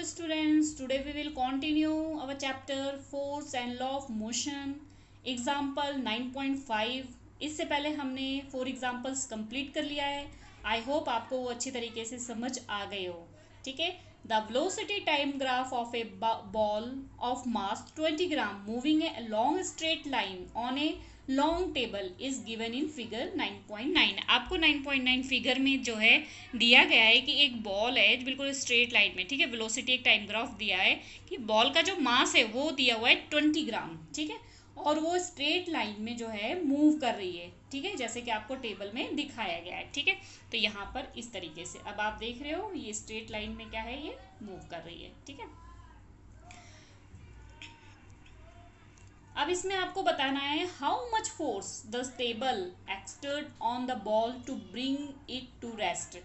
students, today we will continue our chapter force and law of motion example 9.5. इससे पहले हमने 4 examples complete कर लिया है. आई होप आपको वो अच्छी तरीके से समझ आ गए हो. ठीक है. The velocity time graph of A ball of mass 20 gram moving a long straight line on a long table is given in figure 9.9. आपको 9.9 फिगर में जो है दिया गया है कि एक बॉल है बिल्कुल स्ट्रेट लाइन में. ठीक है. वेलोसिटी एक टाइम ग्राफ दिया है कि बॉल का जो मास है वो दिया हुआ है 20 ग्राम. ठीक है. और वो स्ट्रेट लाइन में जो है मूव कर रही है. ठीक है. जैसे कि आपको टेबल में दिखाया गया है. ठीक है. तो यहाँ पर इस तरीके से अब आप देख रहे हो ये स्ट्रेट लाइन में क्या है, ये मूव कर रही है. ठीक है. अब इसमें आपको बताना है how much force the table exert on the ball to bring it to rest,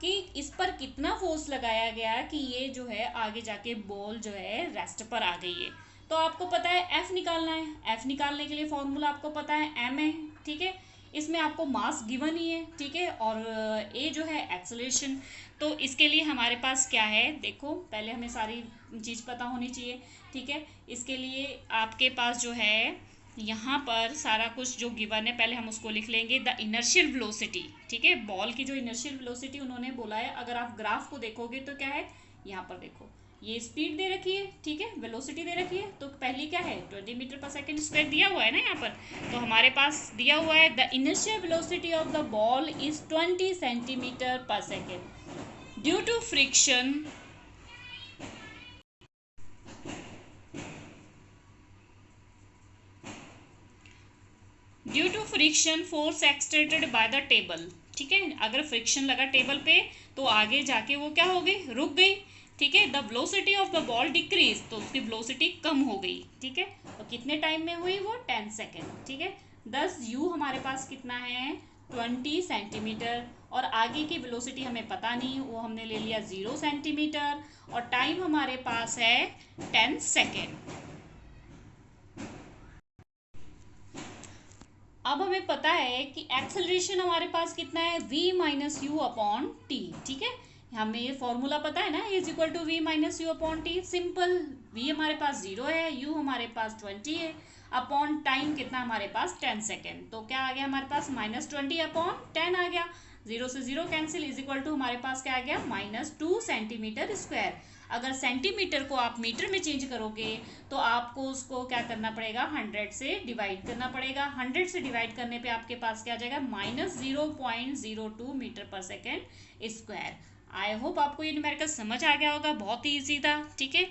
कि इस पर कितना फोर्स लगाया गया कि ये जो है आगे जाके बॉल जो है रेस्ट पर आ गई है. तो आपको पता है एफ निकालना है. एफ निकालने के लिए फॉर्मूला आपको पता है एम है. ठीक है. इसमें आपको मास गिवन ही है. ठीक है. और ए जो है एक्सेलरेशन. तो इसके लिए हमारे पास क्या है, देखो पहले हमें सारी चीज़ पता होनी चाहिए. ठीक है. इसके लिए आपके पास जो है यहाँ पर सारा कुछ जो गिवन है पहले हम उसको लिख लेंगे. The inertial velocity. ठीक है. बॉल की जो इनर्शियल वेलोसिटी उन्होंने बोला है, अगर आप ग्राफ को देखोगे तो क्या है, यहाँ पर देखो ये स्पीड दे रखी है. ठीक है. वेलोसिटी दे रखी है. तो पहली क्या है 20 मीटर पर सेकेंड स्क्वायर दिया हुआ है ना यहाँ पर. तो हमारे पास दिया हुआ है the inertial velocity of the ball is 20 centimetre per second due to friction. Due to friction force exerted by the table. ठीक है. अगर फ्रिक्शन लगा टेबल पे तो आगे जाके वो क्या हो गई, रुक गई. ठीक है. The velocity of the ball decrease, तो उसकी वेलोसिटी कम हो गई. ठीक है. तो कितने टाइम में हुई वो 10 सेकेंड. ठीक है. 10 यू हमारे पास कितना है 20 सेंटीमीटर. और आगे की वेलोसिटी हमें पता नहीं, वो हमने ले लिया 0 सेंटीमीटर. और टाइम हमारे पास है 10 सेकेंड. अब हमें पता है कि एक्सेलरेशन हमारे पास कितना है v minus u upon t. ठीक है. हमें ये फॉर्मूला पता है ना, is equal to v minus u upon t. Simple. v हमारे पास 0 है, u हमारे पास 20 है, अपॉन टाइम कितना हमारे पास 10 सेकेंड. तो क्या आ गया हमारे पास -20 अपॉन 10 आ गया. 0 से 0 कैंसिल, इज इक्वल टू हमारे पास क्या आ गया -2 सेंटीमीटर स्क्वायर. अगर सेंटीमीटर को आप मीटर में चेंज करोगे तो आपको उसको क्या करना पड़ेगा 100 से डिवाइड करना पड़ेगा. 100 से डिवाइड करने पे आपके पास क्या आ जाएगा -0.02 मीटर पर सेकेंड स्क्वायर. आई होप आपको ये न्यूमेरिकल समझ आ गया होगा. बहुत ही ईजी था. ठीक है.